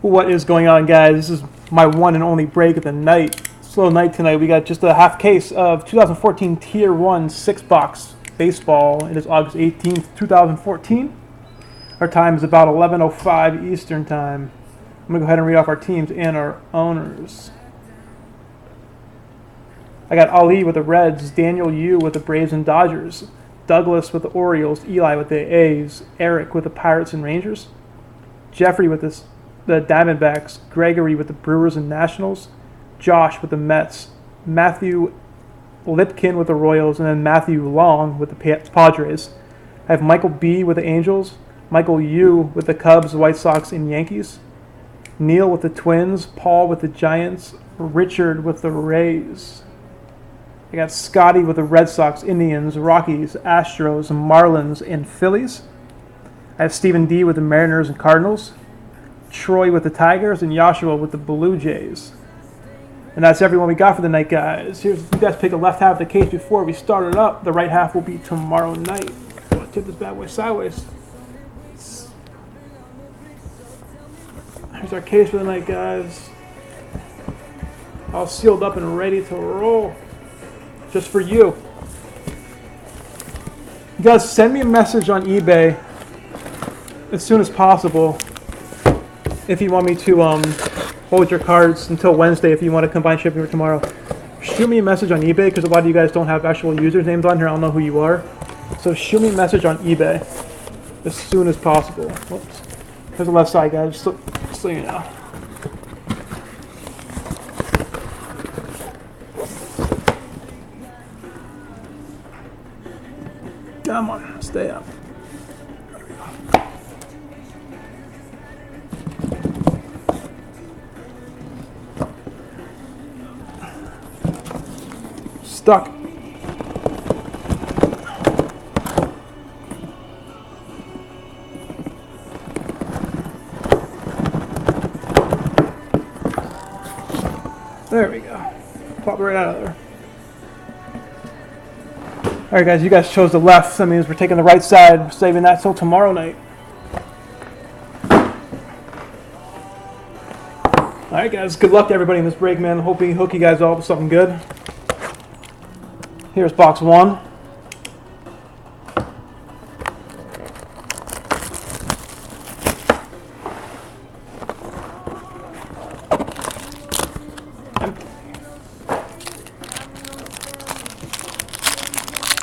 What is going on, guys? This is my one and only break of the night. Slow night tonight. We got just a half case of 2014 Tier 1 6-box baseball. It is August 18th, 2014. Our time is about 11:05 Eastern Time. I'm going to go ahead and read off our teams and our owners. I got Ali with the Reds, Daniel Yu with the Braves and Dodgers, Douglas with the Orioles, Eli with the A's, Eric with the Pirates and Rangers, Jeffrey with the Diamondbacks, Gregory with the Brewers and Nationals, Josh with the Mets, Matthew Lipkin with the Royals, and then Matthew Long with the Padres. I have Michael B. with the Angels, Michael U. with the Cubs, White Sox, and Yankees, Neil with the Twins, Paul with the Giants, Richard with the Rays. I got Scotty with the Red Sox, Indians, Rockies, Astros, Marlins, and Phillies. I have Stephen D. with the Mariners and Cardinals, Troy with the Tigers, and Joshua with the Blue Jays. And that's everyone we got for the night, guys. Here's, you guys pick the left half of the case before we start it up. The right half will be tomorrow night. I'm going to tip this bad boy sideways. Here's our case for the night, guys. All sealed up and ready to roll. Just for you. You guys, send me a message on eBay as soon as possible if you want me to hold your cards until Wednesday if you want to combine shipping for tomorrow. Shoot me a message on eBay because a lot of you guys don't have actual users' names on here. I don't know who you are. So shoot me a message on eBay as soon as possible. Whoops. There's the left side, guys, just so you know. Come on, stay up. Stuck. There we go. Pop it right out of there. Alright guys, you guys chose the left, so that means we're taking the right side, we're saving that till tomorrow night. Alright guys, good luck to everybody in this break, man. Hope you hook you guys all with something good. Here's box one.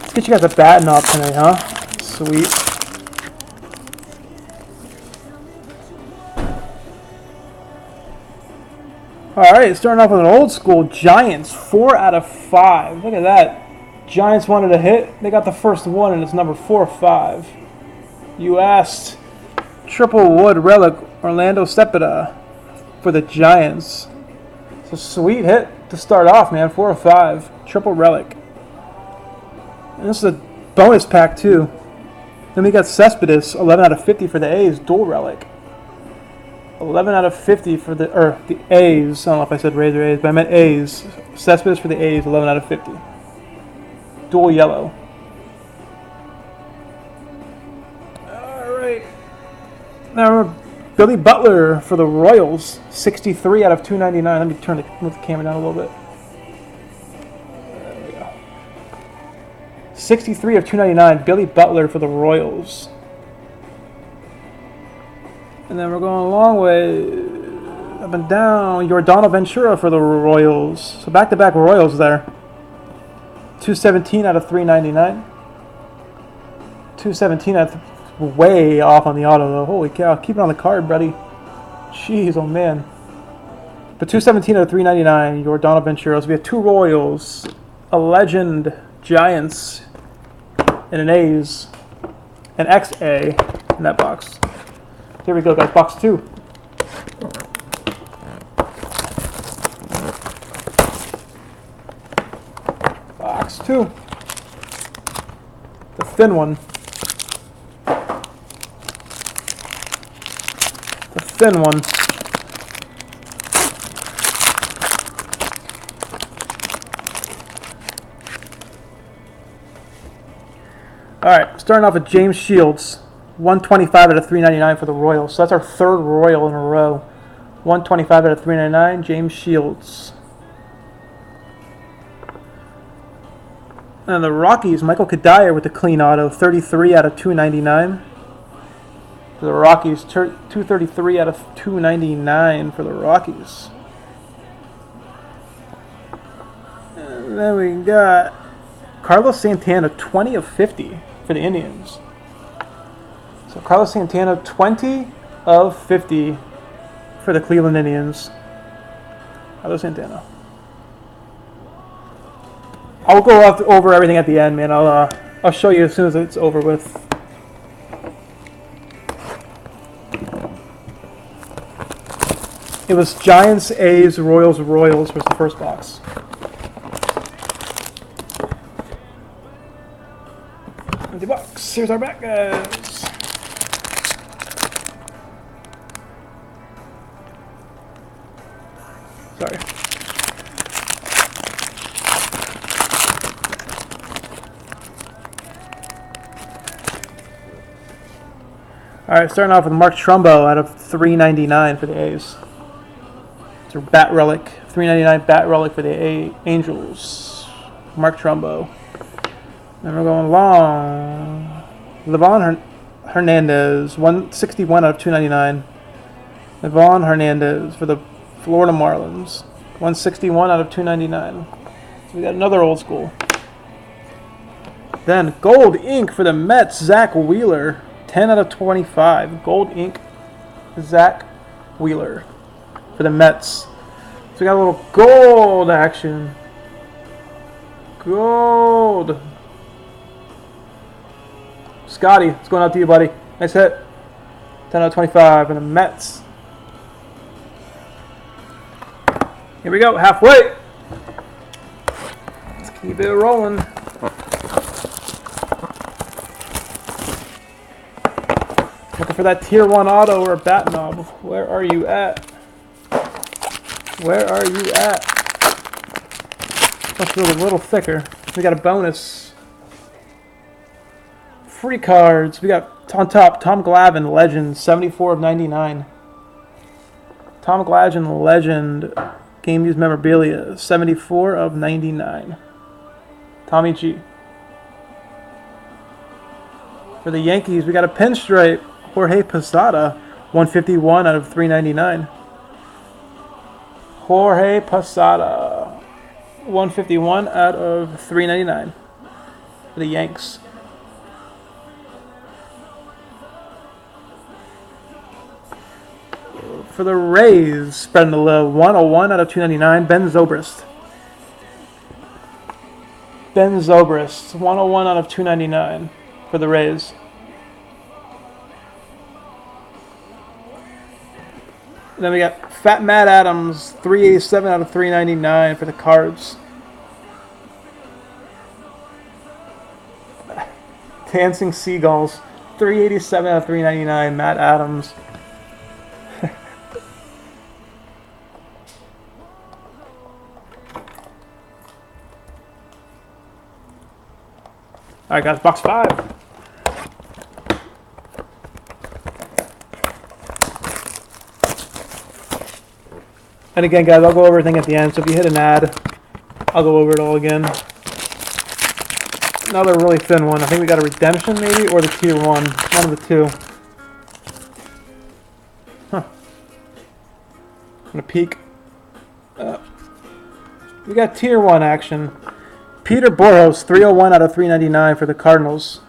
Let's get you guys a bat knob tonight, huh? Sweet. Alright, starting off with an old school Giants, 4 out of 5. Look at that. Giants wanted a hit. They got the first one, and it's number 4/5. You asked. Triple Wood Relic, Orlando Cepeda for the Giants. It's a sweet hit to start off, man. 4/5. Triple Relic. And this is a bonus pack, too. Then we got Cespedes, 11 out of 50 for the A's, dual relic. 11 out of 50 for the A's. I don't know if I said Rays or A's, but I meant A's. Cespedes for the A's, 11 out of 50. Dual yellow. Alright. Now, Billy Butler for the Royals, 63 out of 299. Let me move the camera down a little bit. 63 of 299, Billy Butler for the Royals. And then we're going a long way up and down. Yordano Ventura for the Royals. So back-to-back Royals there. 217 out of 399. 217 out of way off on the auto though. Holy cow, keep it on the card, buddy. Jeez, oh man. But 217 out of 399, Yordano Ventura. So we have two Royals, a Legend Giants, and an A's, an XA in that box. Here we go, guys. Box two. Box two. The thin one. The thin one. All right, starting off with James Shields, 125 out of 399 for the Royals. So that's our third Royal in a row. 125 out of 399, James Shields. And the Rockies, Michael Kadire with the clean auto, 33 out of 299. For the Rockies, 233 out of 299 for the Rockies. And then we got Carlos Santana, 20 of 50 for the Indians. So Carlos Santana, 20 of 50 for the Cleveland Indians. Carlos Santana. I'll go over everything at the end, man. I'll show you as soon as it's over with. It was Giants, A's, Royals was the first box. Empty box. Here's our back, guys. Sorry. All right, starting off with Mark Trumbo out of 399 for the A's. It's a bat relic, 399 bat relic for the Angels. Mark Trumbo. Then we're going long. Livan Hernandez, 161 out of 299. Livan Hernandez for the Florida Marlins, 161 out of 299. So we got another old school. Then gold ink for the Mets, Zach Wheeler. 10 out of 25. Gold ink, Zach Wheeler for the Mets. So we got a little gold action. Gold. Scotty, it's going out to you, buddy. Nice hit. 10 out of 25 for the Mets. Here we go, halfway. Let's keep it rolling. Looking for that tier 1 auto or a bat knob. Where are you at? Where are you at? Must be a little thicker. We got a bonus. Free cards. We got on top, Tom Glavine, Legend, 74 of 99. Tom Glavine, Legend, game used memorabilia, 74 of 99. Tommy G. For the Yankees, we got a pinstripe. Jorge Posada, 151 out of 399. Jorge Posada, 151 out of 399 for the Yanks. For the Rays, spreading the low, 101 out of 299, Ben Zobrist. Ben Zobrist, 101 out of 299 for the Rays. And then we got Fat Matt Adams, 387 out of 399 for the Cards. Dancing Seagulls, 387 out of 399, Matt Adams. All right, guys, box 5. And again, guys, I'll go over everything at the end. So if you hit an ad, I'll go over it all again. Another really thin one. I think we got a redemption maybe, or the tier 1. One of the two. Huh. I'm going to peek. We got tier 1 action. Peter Boros, 301 out of 399 for the Cardinals.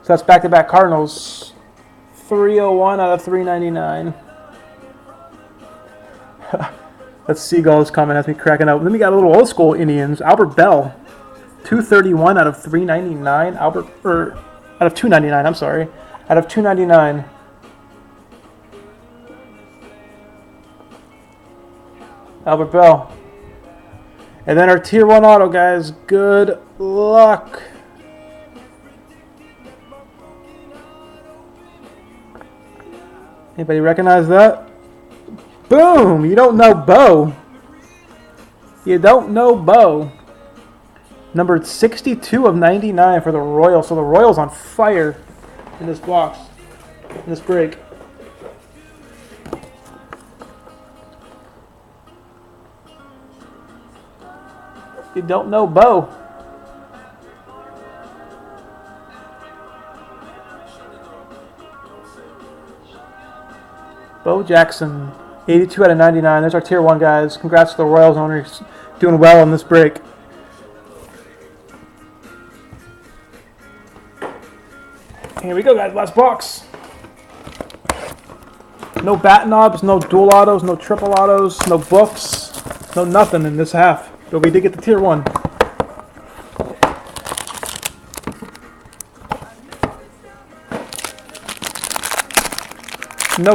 So that's back-to-back Cardinals. 301 out of 399. That's Seagulls coming. That's me cracking up. Then we got a little old school Indians. Albert Bell, 231 out of 399. Out of 299. I'm sorry. Out of 299. Albert Bell. And then our tier 1 auto, guys. Good luck. Anybody recognize that? Boom! You don't know Bo. You don't know Bo. Numbered 62 of 99 for the Royals. So the Royals on fire in this box, in this break. You don't know Bo. Bo Jackson, 82 out of 99. There's our Tier 1 guys. Congrats to the Royals owners. Doing well on this break. Here we go, guys. Last box. No bat knobs, no dual autos, no triple autos, no books, no nothing in this half. But we did get the Tier 1. No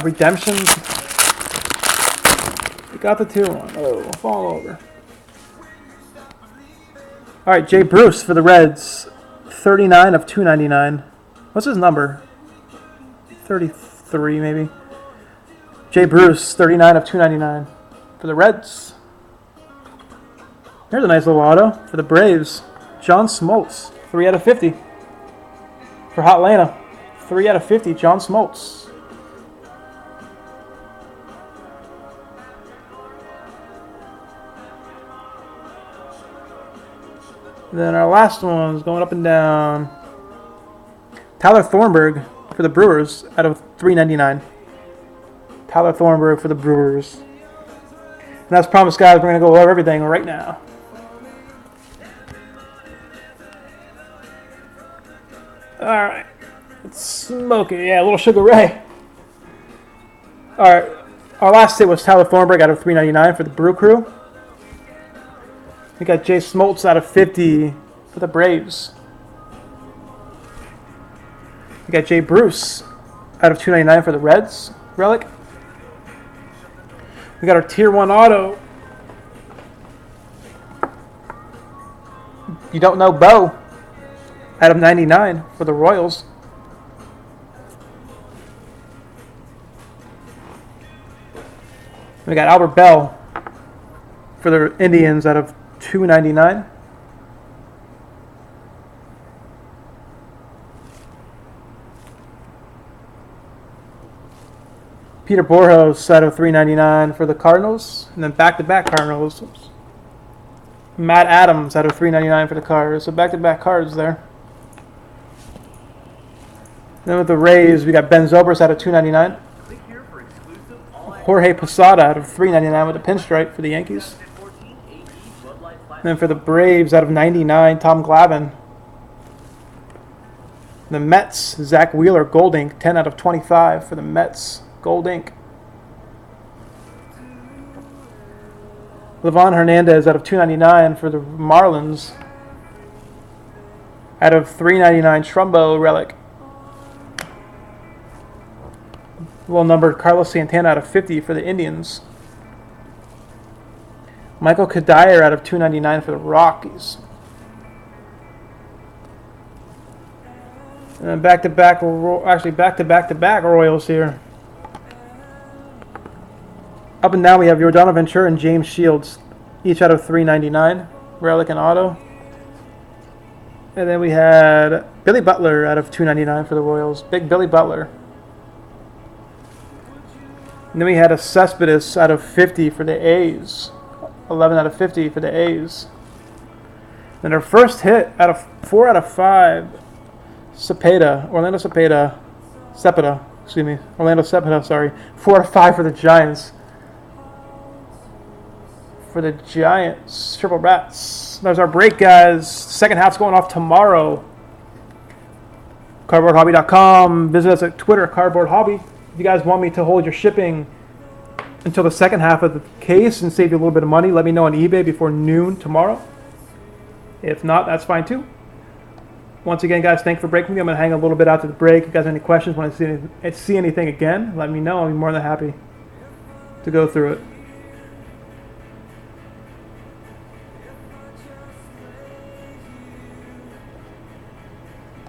redemptions. We got the Tier 1. Oh, fall over. All right, Jay Bruce for the Reds. 39 of 299. What's his number? 33 maybe. Jay Bruce, 39 of 299 for the Reds. Here's a nice little auto for the Braves. John Smoltz, 3 out of 50 for Hot Atlanta. 3 out of 50, John Smoltz. Then our last one is going up and down. Tyler Thornburg for the Brewers out of 399. Tyler Thornburg for the Brewers. And as promised, guys, we're going to go over everything right now. Alright. Let's smoke it. Yeah, a little Sugar Ray. Alright. Our last hit was Tyler Thornburg out of 399 for the Brew Crew. We got Jay Smoltz out of 50 for the Braves. We got Jay Bruce out of 299 for the Reds. Relic. We got our Tier 1 auto. You don't know Bo out of 99 for the Royals. We got Albert Bell for the Indians out of 299. Peter Borjas out of 399 for the Cardinals, and then back-to-back Cardinals. Oops. Matt Adams out of 399 for the Cards. So back-to-back cards there. Then with the Rays, we got Ben Zobrist out of 299. Jorge Posada out of 399 with a pinstripe for the Yankees. And then for the Braves, out of 99, Tom Glavine. The Mets, Zach Wheeler, Gold Ink, 10 out of 25 for the Mets, Gold Ink. Livan Hernandez out of 299 for the Marlins. Out of 399, Trumbo Relic. Little numbered Carlos Santana out of 50 for the Indians. Michael Kadire out of 299 for the Rockies. And then back-to-back Royals here. Up and down we have Yordan Ventura and James Shields, each out of 399, Relic and Auto. And then we had Billy Butler out of 299 for the Royals. Big Billy Butler. And then we had a Cespedes out of 50 for the A's. 11 out of 50 for the A's. And our first hit out of 4 out of 5, Orlando Cepeda, 4 out of 5 for the Giants. For the Giants, triple bats. There's our break, guys. Second half's going off tomorrow. CardboardHobby.com. Visit us at Twitter, Cardboard Hobby. If you guys want me to hold your shipping until the second half of the case and save you a little bit of money, let me know on eBay before noon tomorrow. If not, that's fine too. Once again, guys, thanks for breaking me. I'm going to hang a little bit after the break. If you guys have any questions, want to see anything again, let me know. I'll be more than happy to go through it.